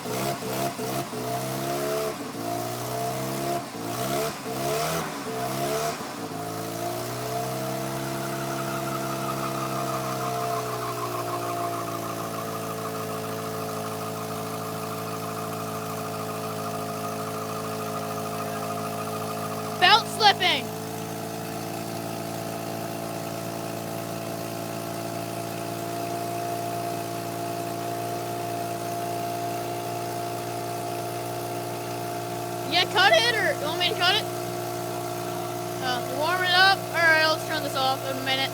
Belt slipping. Yeah, cut it, or you want me to cut it? Warm it up. Alright, let's turn this off in a minute.